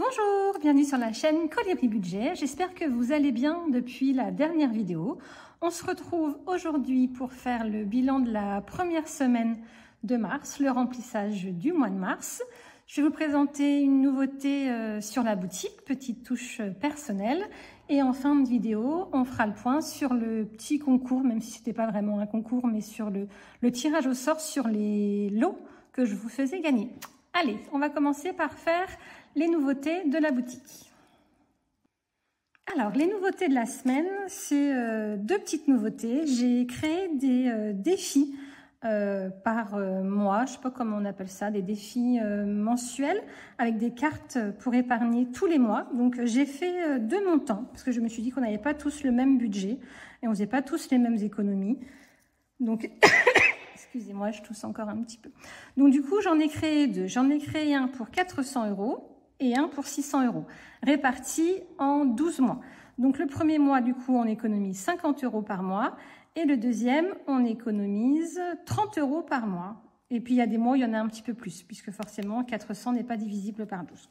Bonjour, bienvenue sur la chaîne Colibri Budget. J'espère que vous allez bien depuis la dernière vidéo. On se retrouve aujourd'hui pour faire le bilan de la première semaine de mars, le remplissage du mois de mars. Je vais vous présenter une nouveauté sur la boutique, petite touche personnelle. Et en fin de vidéo, on fera le point sur le petit concours, même si ce n'était pas vraiment un concours, mais sur le tirage au sort sur les lots que je vous faisais gagner. Allez, on va commencer par faire les nouveautés de la boutique. Alors, les nouveautés de la semaine, c'est deux petites nouveautés. J'ai créé des défis par mois, je ne sais pas comment on appelle ça, des défis mensuels avec des cartes pour épargner tous les mois. Donc, j'ai fait deux montants parce que je me suis dit qu'on n'avait pas tous le même budget et on ne faisait pas tous les mêmes économies. Donc... Excusez-moi, je tousse encore un petit peu. Donc, du coup, j'en ai créé deux. J'en ai créé un pour 400 € et un pour 600 €, répartis en 12 mois. Donc, le premier mois, du coup, on économise 50 € par mois. Et le deuxième, on économise 30 € par mois. Et puis, il y a des mois où il y en a un petit peu plus, puisque forcément, 400 n'est pas divisible par 12.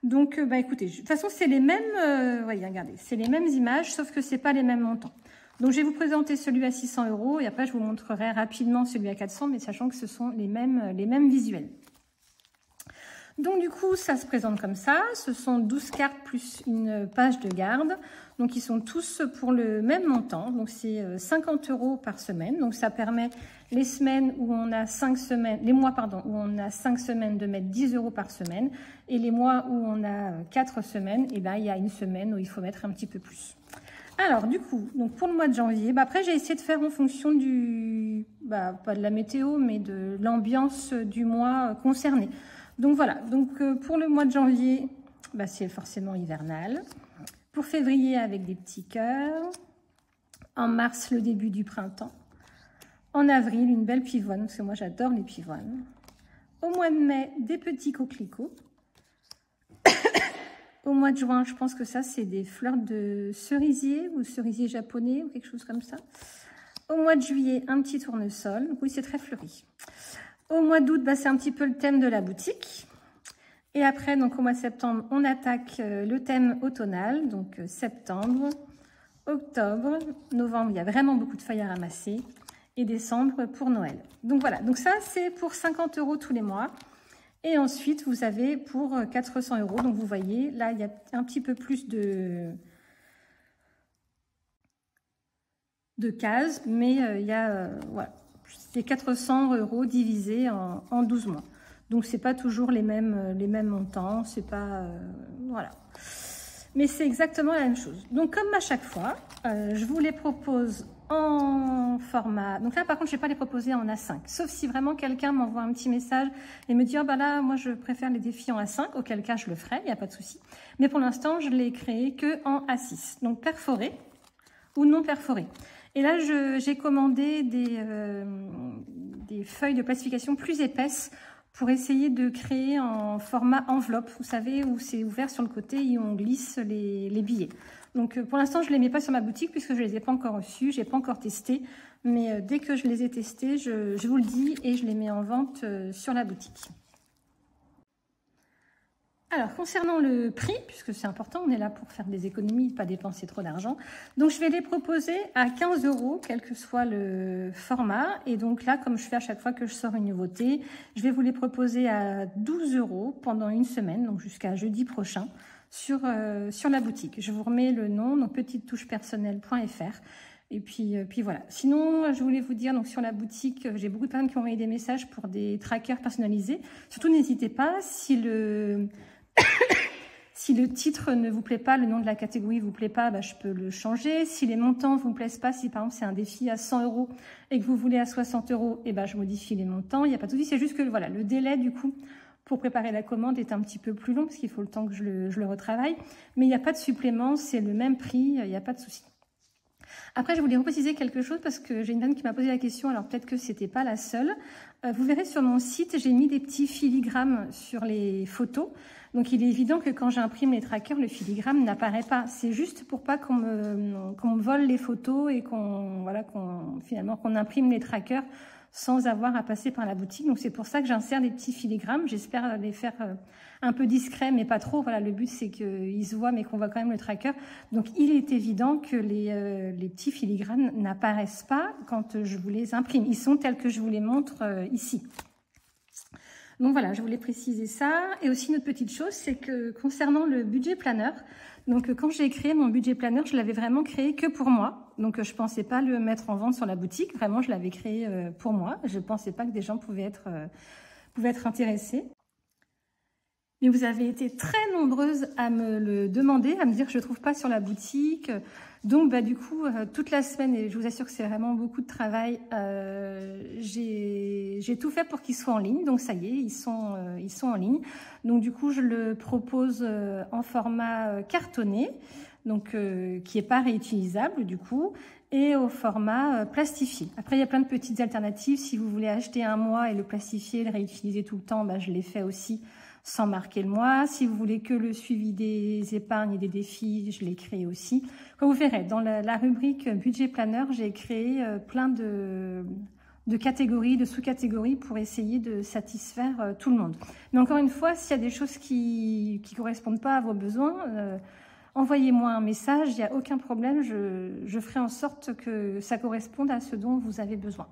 Donc, écoutez, de toute façon, c'est les mêmes, voyez, regardez, c'est les mêmes images, sauf que c'est pas les mêmes montants. Donc, je vais vous présenter celui à 600 € et après, je vous montrerai rapidement celui à 400, mais sachant que ce sont les mêmes visuels. Donc, du coup, ça se présente comme ça. Ce sont 12 cartes plus une page de garde. Donc, ils sont tous pour le même montant. Donc, c'est 50 € par semaine. Donc, ça permet les semaines où on a 5 semaines, les mois, pardon, où on a 5 semaines de mettre 10 € par semaine. Et les mois où on a 4 semaines, eh ben, il y a une semaine où il faut mettre un petit peu plus. Alors, du coup, donc pour le mois de janvier, après, j'ai essayé de faire en fonction du, pas de la météo, mais de l'ambiance du mois concerné. Donc, voilà. Donc, pour le mois de janvier, c'est forcément hivernal. Pour février, avec des petits cœurs. En mars, le début du printemps. En avril, une belle pivoine, parce que moi, j'adore les pivoines. Au mois de mai, des petits coquelicots. Au mois de juin, je pense que ça, c'est des fleurs de cerisier ou cerisier japonais ou quelque chose comme ça. Au mois de juillet, un petit tournesol. Oui, c'est très fleuri. Au mois d'août, c'est un petit peu le thème de la boutique. Et après, donc au mois de septembre, on attaque le thème automnal. Donc septembre, octobre, novembre, il y a vraiment beaucoup de feuilles à ramasser. Et décembre pour Noël. Donc voilà, donc ça, c'est pour 50 € tous les mois. Et ensuite, vous avez pour 400 €. Donc, vous voyez, là, il y a un petit peu plus de cases. Mais il y a, voilà, c'est 400 € divisé en 12 mois. Donc, ce n'est pas toujours les mêmes montants. C'est pas, voilà. Mais c'est exactement la même chose. Donc, comme à chaque fois, je vous les propose en format... Donc là, par contre, je ne vais pas les proposer en A5. Sauf si vraiment quelqu'un m'envoie un petit message et me dit « Oh, là, moi, je préfère les défis en A5 », auquel cas, je le ferai, il n'y a pas de souci. Mais pour l'instant, je ne l'ai créé qu'en A6. Donc, perforé ou non perforé. Et là, j'ai commandé des feuilles de plastification plus épaisses pour essayer de créer en format enveloppe, vous savez, où c'est ouvert sur le côté et on glisse les billets. Donc, pour l'instant, je ne les mets pas sur ma boutique puisque je ne les ai pas encore reçus, je n'ai pas encore testé. Mais dès que je les ai testés, je vous le dis et je les mets en vente sur la boutique. Alors, concernant le prix, puisque c'est important, on est là pour faire des économies, pas dépenser trop d'argent. Donc, je vais les proposer à 15 €, quel que soit le format. Et donc là, comme je fais à chaque fois que je sors une nouveauté, je vais vous les proposer à 12 € pendant une semaine, donc jusqu'à jeudi prochain, sur la boutique. Je vous remets le nom, donc petite-touche-personnelle.fr. Et puis voilà. Sinon, je voulais vous dire, donc sur la boutique, j'ai beaucoup de personnes qui ont envoyé des messages pour des trackers personnalisés. Surtout, n'hésitez pas, si le titre ne vous plaît pas, le nom de la catégorie ne vous plaît pas, je peux le changer. Si les montants ne vous plaisent pas, si par exemple c'est un défi à 100 € et que vous voulez à 60 €, je modifie les montants. Il n'y a pas de souci, c'est juste que voilà, le délai du coup pour préparer la commande est un petit peu plus long parce qu'il faut le temps que je le retravaille. Mais il n'y a pas de supplément, c'est le même prix, il n'y a pas de souci. Après, je voulais repréciser quelque chose parce que j'ai une dame qui m'a posé la question, alors peut-être que c'était pas la seule. Vous verrez sur mon site, j'ai mis des petits filigrammes sur les photos. Donc, il est évident que quand j'imprime les trackers, le filigrane n'apparaît pas. C'est juste pour pas qu'on me vole les photos et qu'on imprime les trackers sans avoir à passer par la boutique. Donc c'est pour ça que j'insère des petits filigrammes. J'espère les faire un peu discrets, mais pas trop. Voilà, le but c'est qu'ils se voient, mais qu'on voit quand même le tracker. Donc il est évident que les petits filigrammes n'apparaissent pas quand je vous les imprime. Ils sont tels que je vous les montre ici. Donc voilà, je voulais préciser ça. Et aussi une autre petite chose, c'est que concernant le budget planner, donc quand j'ai créé mon budget planner, je l'avais vraiment créé que pour moi. Donc je pensais pas le mettre en vente sur la boutique. Vraiment, je l'avais créé pour moi. Je pensais pas que des gens pouvaient être intéressés. Mais vous avez été très nombreuses à me le demander, à me dire que je ne trouve pas sur la boutique. Donc, du coup, toute la semaine, et je vous assure que c'est vraiment beaucoup de travail, j'ai tout fait pour qu'ils soient en ligne. Donc, ça y est, ils sont en ligne. Donc, du coup, je le propose en format cartonné, donc qui n'est pas réutilisable, du coup, et au format plastifié. Après, il y a plein de petites alternatives. Si vous voulez acheter un mois et le plastifier, le réutiliser tout le temps, je l'ai fait aussi, sans marquer le mois. Si vous voulez que le suivi des épargnes et des défis, je l'ai créé aussi. Comme vous verrez, dans la rubrique budget planner, j'ai créé plein de catégories, de sous-catégories pour essayer de satisfaire tout le monde. Mais encore une fois, s'il y a des choses qui ne correspondent pas à vos besoins, envoyez-moi un message, il n'y a aucun problème, je ferai en sorte que ça corresponde à ce dont vous avez besoin.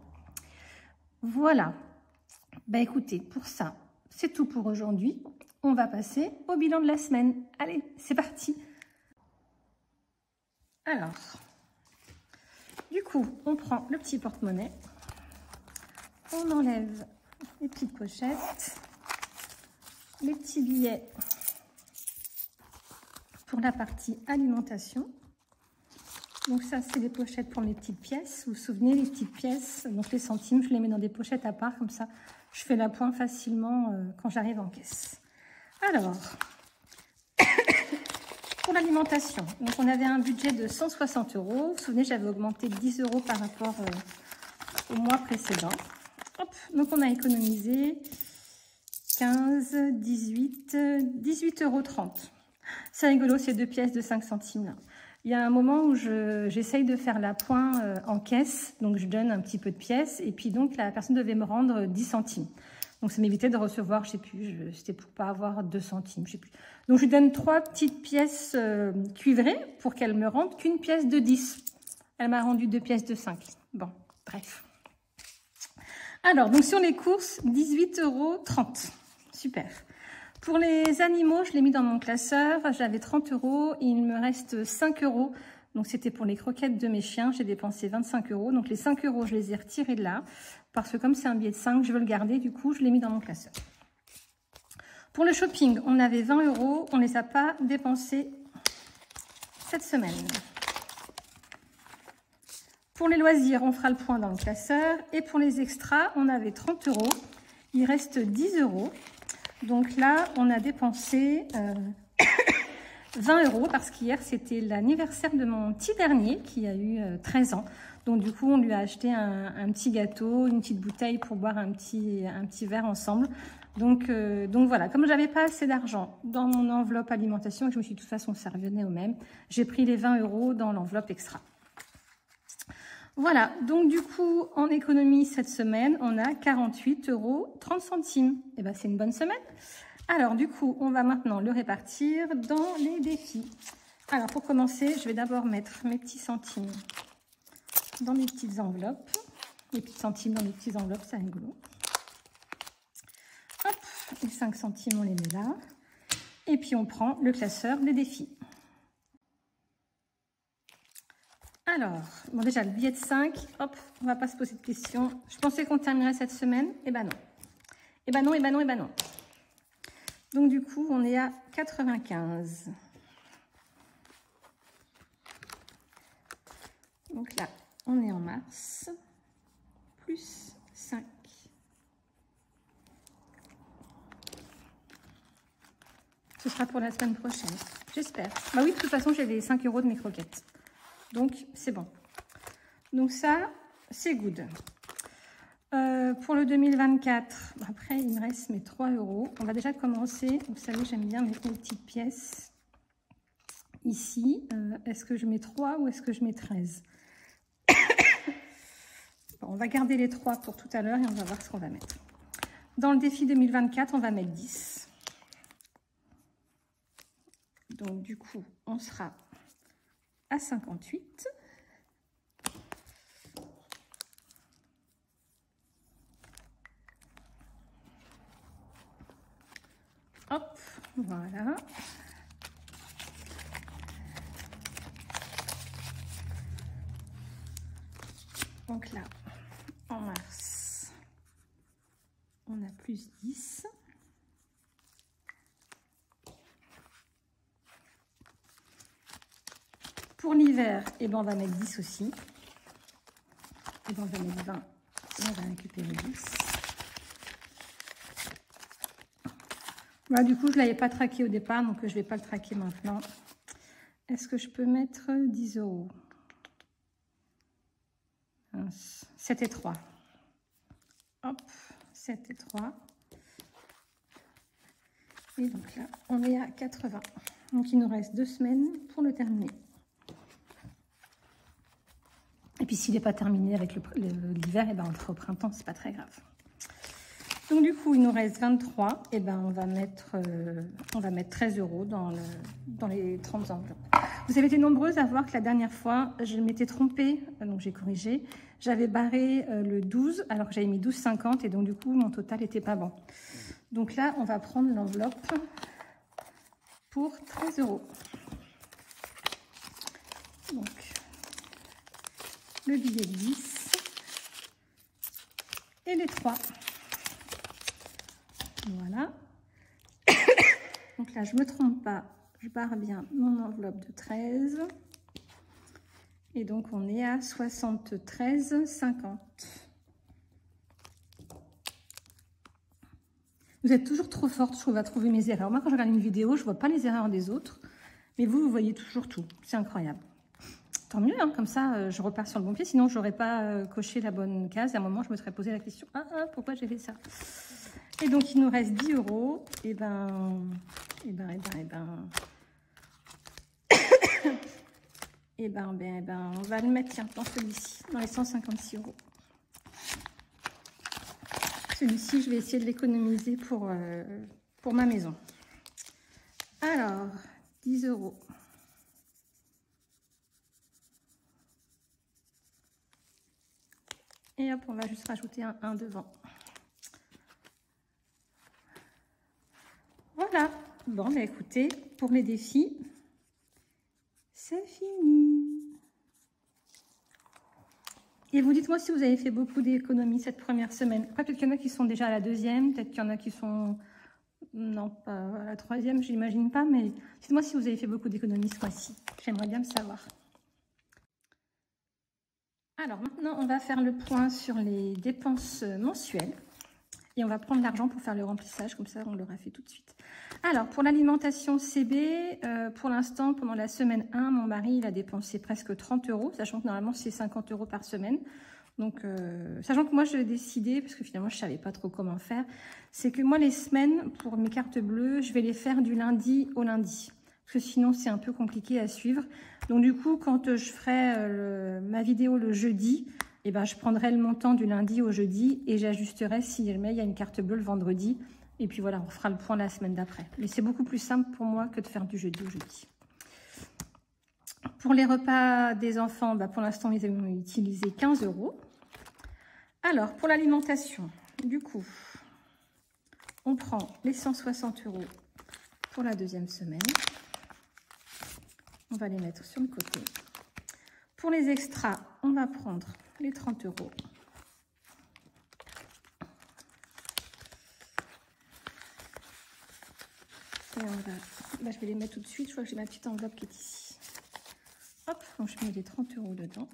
Voilà. Écoutez, pour ça, c'est tout pour aujourd'hui. On va passer au bilan de la semaine. Allez, c'est parti. Alors, du coup, on prend le petit porte-monnaie. On enlève les petites pochettes, les petits billets pour la partie alimentation. Donc ça, c'est les pochettes pour mes petites pièces. Vous vous souvenez, les petites pièces, donc les centimes, je les mets dans des pochettes à part, comme ça, je fais la pointe facilement quand j'arrive en caisse. Alors, pour l'alimentation, donc on avait un budget de 160 €. Vous vous souvenez, j'avais augmenté de 10 € par rapport au mois précédent. Hop, donc on a économisé 15, 18 € 30. C'est rigolo, ces deux pièces de 5 centimes là. Il y a un moment où j'essaye de faire la pointe en caisse, donc je donne un petit peu de pièces, et puis donc la personne devait me rendre 10 centimes. Donc ça m'évitait de recevoir, je sais plus, c'était pour pas avoir 2 centimes, je sais plus. Donc je lui donne 3 petites pièces cuivrées pour qu'elle me rende qu'une pièce de 10. Elle m'a rendu 2 pièces de 5. Bon, bref. Alors, donc sur les courses, 18 € 30. Super. Pour les animaux, je l'ai mis dans mon classeur. J'avais 30 €. Il me reste 5 €. Donc, c'était pour les croquettes de mes chiens. J'ai dépensé 25 €. Donc, les 5 €, je les ai retirés de là. Parce que comme c'est un billet de 5, je veux le garder. Du coup, je l'ai mis dans mon classeur. Pour le shopping, on avait 20 €. On ne les a pas dépensés cette semaine. Pour les loisirs, on fera le point dans le classeur. Et pour les extras, on avait 30 €. Il reste 10 €. Donc là, on a dépensé 20 € parce qu'hier, c'était l'anniversaire de mon petit dernier qui a eu 13 ans. Donc du coup, on lui a acheté un petit gâteau, une petite bouteille pour boire un petit verre ensemble. Donc voilà, comme je n'avais pas assez d'argent dans mon enveloppe alimentation, et que je me suis dit de toute façon, ça revenait au même, j'ai pris les 20 € dans l'enveloppe extra. Voilà, donc du coup, en économie cette semaine, on a 48 € 30. Et bien, c'est une bonne semaine. Alors, du coup, on va maintenant le répartir dans les défis. Alors, pour commencer, je vais d'abord mettre mes petits centimes dans mes petites enveloppes. Les petits centimes dans les petites enveloppes, c'est rigolo. Hop, les 5 centimes, on les met là. Et puis, on prend le classeur des défis. Alors, bon déjà, le billet de 5, hop, on ne va pas se poser de questions. Je pensais qu'on terminerait cette semaine, et ben non. Et ben non, et ben non, et ben non. Donc du coup, on est à 95. Donc là, on est en mars, plus 5. Ce sera pour la semaine prochaine, j'espère. Bah oui, de toute façon, j'ai les 5 € de mes croquettes. Donc, c'est bon. Donc ça, c'est good. Pour le 2024, après, il me reste mes 3 €. On va déjà commencer. Vous savez, j'aime bien mettre mes petites pièces ici. Est-ce que je mets 3 ou est-ce que je mets 13? Bon, on va garder les 3 pour tout à l'heure et on va voir ce qu'on va mettre. Dans le défi 2024, on va mettre 10. Donc, du coup, on sera à 58. Hop, voilà. Donc là, en mars, on a plus 10. Pour l'hiver, eh ben, on va mettre 10 aussi. Et ben, on va mettre 20 et on va récupérer 10. Voilà, du coup, je ne l'avais pas traqué au départ, donc je ne vais pas le traquer maintenant. Est-ce que je peux mettre 10 €? 7 et 3. Hop, 7 et 3. Et donc là, on est à 80. Donc il nous reste 2 semaines pour le terminer. Et puis s'il n'est pas terminé avec l'hiver, et ben on le fera au printemps, c'est pas très grave. Donc du coup, il nous reste 23. Et ben on va mettre 13 € dans les 30 enveloppes. Vous avez été nombreuses à voir que la dernière fois, je m'étais trompée, donc j'ai corrigé. J'avais barré le 12, alors que j'avais mis 12,50 et donc du coup, mon total n'était pas bon. Donc là, on va prendre l'enveloppe pour 13 €. Donc, le billet de 10 et les 3. Voilà. Donc là, je ne me trompe pas. Je barre bien mon enveloppe de 13. Et donc, on est à 73,50. Vous êtes toujours trop forte, je trouve, à trouver mes erreurs. Moi, quand je regarde une vidéo, je ne vois pas les erreurs des autres. Mais vous, vous voyez toujours tout. C'est incroyable. Tant mieux, hein, comme ça, je repars sur le bon pied. Sinon, je n'aurais pas coché la bonne case. À un moment, je me serais posé la question, pourquoi j'ai fait ça? Et donc, il nous reste 10 €. Et ben... on va le mettre, tiens, dans celui-ci, dans les 156 €. Celui-ci, je vais essayer de l'économiser pour ma maison. Alors, 10 €. Et hop, on va juste rajouter un 1 devant. Voilà. Bon, bah écoutez, pour les défis, c'est fini. Et vous dites-moi si vous avez fait beaucoup d'économies cette première semaine. Après, peut-être qu'il y en a qui sont déjà à la deuxième, peut-être qu'il y en a qui sont... Non, pas à la troisième, j'imagine pas, mais dites-moi si vous avez fait beaucoup d'économies ce mois-ci. J'aimerais bien le savoir. Alors maintenant, on va faire le point sur les dépenses mensuelles. Et on va prendre l'argent pour faire le remplissage, comme ça on l'aura fait tout de suite. Alors, pour l'alimentation CB, pour l'instant, pendant la semaine 1, mon mari il a dépensé presque 30 €, sachant que normalement c'est 50 € par semaine. Donc, sachant que moi je l'ai décidé, parce que finalement je ne savais pas trop comment faire, c'est que moi les semaines, pour mes cartes bleues, je vais les faire du lundi au lundi. Parce que sinon c'est un peu compliqué à suivre. Donc du coup, quand je ferai ma vidéo le jeudi, eh ben, je prendrai le montant du lundi au jeudi et j'ajusterai si jamais il y a une carte bleue le vendredi. Et puis voilà, on fera le point la semaine d'après. Mais c'est beaucoup plus simple pour moi que de faire du jeudi au jeudi. Pour les repas des enfants, bah pour l'instant, ils ont utilisé 15 €. Alors, pour l'alimentation, du coup, on prend les 160 € pour la deuxième semaine. On va les mettre sur le côté. Pour les extras, on va prendre les 30 €. Et on va, je vais les mettre tout de suite. Je vois que j'ai ma petite enveloppe qui est ici. Hop, donc je mets les 30 € dedans.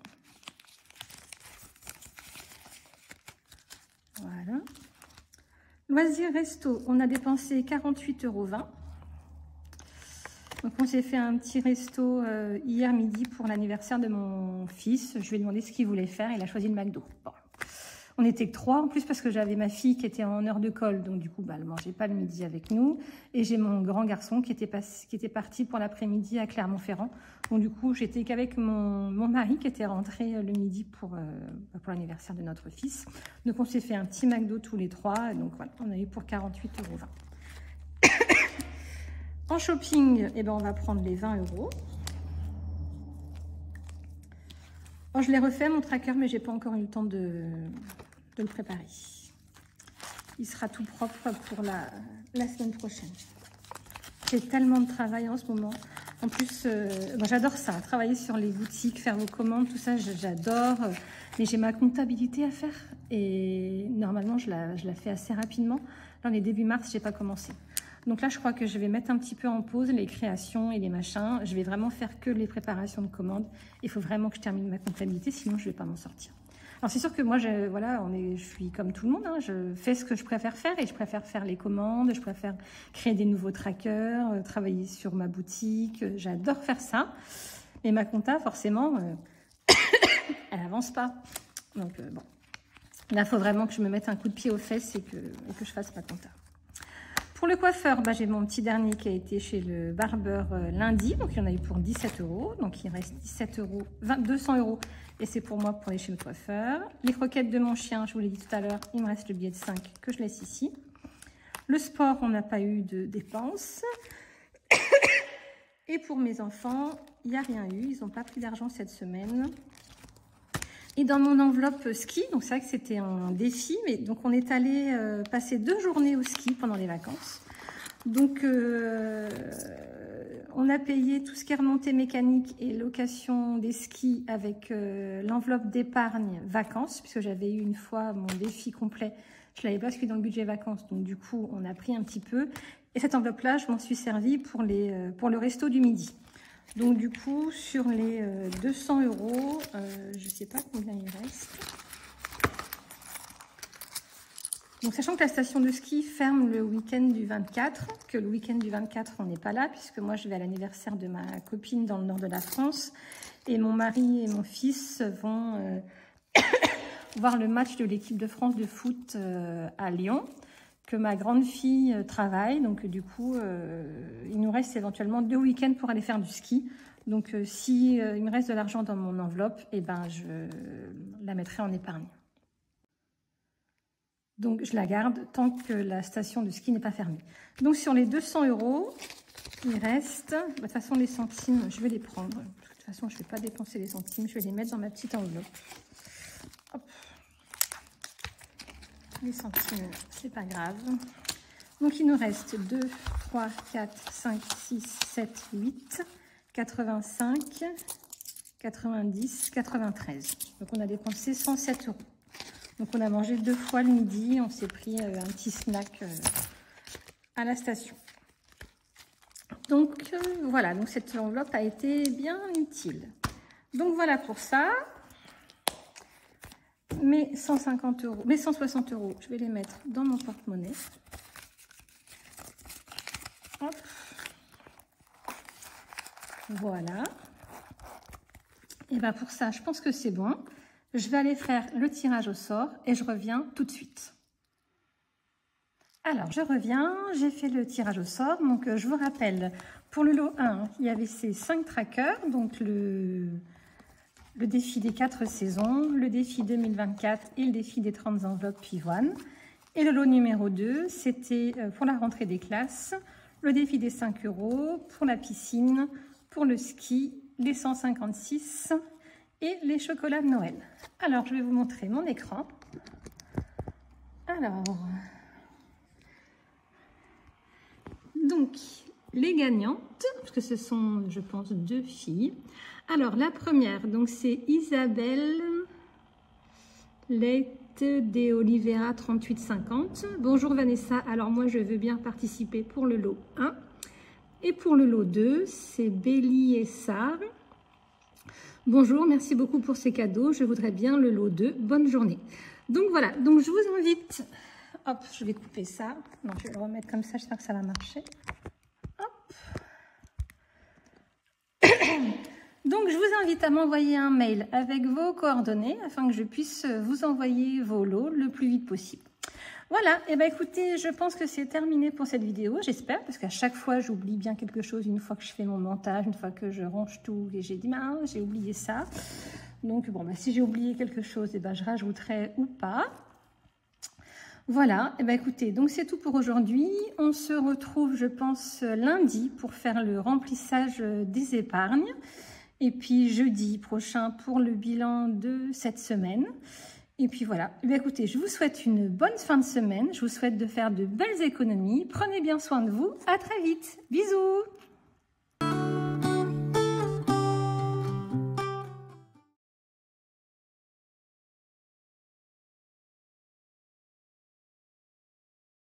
Voilà. Loisirs resto, on a dépensé 48,20 €. Donc on s'est fait un petit resto hier midi pour l'anniversaire de mon fils. Je lui ai demandé ce qu'il voulait faire. Il a choisi le McDo. Bon. On n'était que 3, en plus parce que j'avais ma fille qui était en heure de colle, donc du coup, elle ne mangeait pas le midi avec nous. Et j'ai mon grand garçon qui était parti pour l'après-midi à Clermont-Ferrand. Donc du coup, j'étais qu'avec mon mari qui était rentré le midi pour l'anniversaire de notre fils. Donc on s'est fait un petit McDo tous les 3, et donc voilà, on a eu pour 48,20 €. En shopping, eh ben, on va prendre les 20 €. Oh, je l'ai refait mon tracker, mais j'ai pas encore eu le temps de le préparer. Il sera tout propre pour la semaine prochaine. J'ai tellement de travail en ce moment. En plus, moi j'adore ça, travailler sur les boutiques, faire vos commandes, tout ça, j'adore. Mais j'ai ma comptabilité à faire et normalement je la fais assez rapidement. Là, on est début mars, j'ai pas commencé. Donc là, je crois que je vais mettre un petit peu en pause les créations et les machins. Je vais vraiment faire que les préparations de commandes. Il faut vraiment que je termine ma comptabilité, sinon je ne vais pas m'en sortir. Alors c'est sûr que moi, je suis comme tout le monde. Hein, je fais ce que je préfère faire et je préfère faire les commandes. Je préfère créer des nouveaux trackers, travailler sur ma boutique. J'adore faire ça. Mais ma compta, forcément, elle n'avance pas. Donc bon, là, il faut vraiment que je me mette un coup de pied aux fesses et que je fasse ma compta. Pour le coiffeur, j'ai mon petit dernier qui a été chez le barbeur lundi. Donc, il y en a eu pour 17 €. Donc, il reste 200 € et c'est pour moi pour aller chez le coiffeur. Les croquettes de mon chien, je vous l'ai dit tout à l'heure, il me reste le billet de 5 que je laisse ici. Le sport, on n'a pas eu de dépenses. Et pour mes enfants, il n'y a rien eu. Ils n'ont pas pris d'argent cette semaine. Et dans mon enveloppe ski, donc c'est vrai que c'était un défi, mais donc on est allé passer 2 journées au ski pendant les vacances. Donc on a payé tout ce qui est remontée mécanique et location des skis avec l'enveloppe d'épargne vacances, puisque j'avais eu une fois mon défi complet, je l'avais pas inscrit dans le budget vacances, donc du coup on a pris un petit peu. Et cette enveloppe-là, je m'en suis servie pour le resto du midi. Donc du coup, sur les 200 €, je ne sais pas combien il reste. Donc sachant que la station de ski ferme le week-end du 24, que le week-end du 24, on n'est pas là, puisque moi je vais à l'anniversaire de ma copine dans le nord de la France, et mon mari et mon fils vont voir le match de l'équipe de France de foot à Lyon, que ma grande fille travaille, donc du coup il nous reste éventuellement 2 week-ends pour aller faire du ski. Donc si il me reste de l'argent dans mon enveloppe, eh ben je la mettrai en épargne. Donc je la garde tant que la station de ski n'est pas fermée. Donc sur les 200 €, il reste, de toute façon les centimes, je vais les prendre. De toute façon je ne vais pas dépenser les centimes, je vais les mettre dans ma petite enveloppe. Hop. Les centimes, c'est pas grave. Donc il nous reste 2, 3, 4, 5, 6, 7, 8, 85, 90, 93. Donc on a dépensé 107 €. Donc on a mangé 2 fois le midi, on s'est pris un petit snack à la station. Donc voilà, donc cette enveloppe a été bien utile. Donc voilà pour ça. Mes 150 €, mes 160 €, je vais les mettre dans mon porte-monnaie. Hop. Voilà. Et bien pour ça, je pense que c'est bon. Je vais aller faire le tirage au sort et je reviens tout de suite. Alors, je reviens, j'ai fait le tirage au sort. Donc, je vous rappelle, pour le lot 1, il y avait ces 5 trackers. Donc, le défi des 4 saisons, le défi 2024 et le défi des 30 enveloppes pivoine. Et le lot numéro 2, c'était pour la rentrée des classes, le défi des 5 €, pour la piscine, pour le ski, les 156 et les chocolats de Noël. Alors, je vais vous montrer mon écran. Alors, donc, les gagnantes, parce que ce sont, je pense, 2 filles. Alors, la première, donc c'est Isabelle Lette de Oliveira 3850. Bonjour Vanessa, alors moi je veux bien participer pour le lot 1. Et pour le lot 2, c'est Béli et Sarr. Bonjour, merci beaucoup pour ces cadeaux. Je voudrais bien le lot 2. Bonne journée. Donc voilà, donc je vous invite. Hop, je vais couper ça. Non, je vais le remettre comme ça, j'espère que ça va marcher. Hop. Donc, je vous invite à m'envoyer un mail avec vos coordonnées afin que je puisse vous envoyer vos lots le plus vite possible. Voilà, et bien écoutez, je pense que c'est terminé pour cette vidéo, j'espère, parce qu'à chaque fois, j'oublie bien quelque chose une fois que je fais mon montage, une fois que je range tout, et j'ai dit, j'ai oublié ça. Donc, bon, ben, si j'ai oublié quelque chose, et ben, je rajouterai ou pas. Voilà, et ben écoutez, donc c'est tout pour aujourd'hui. On se retrouve, je pense, lundi pour faire le remplissage des épargnes. Et puis jeudi prochain pour le bilan de cette semaine. Et puis voilà, eh bien, écoutez, je vous souhaite une bonne fin de semaine. Je vous souhaite de faire de belles économies. Prenez bien soin de vous. À très vite. Bisous.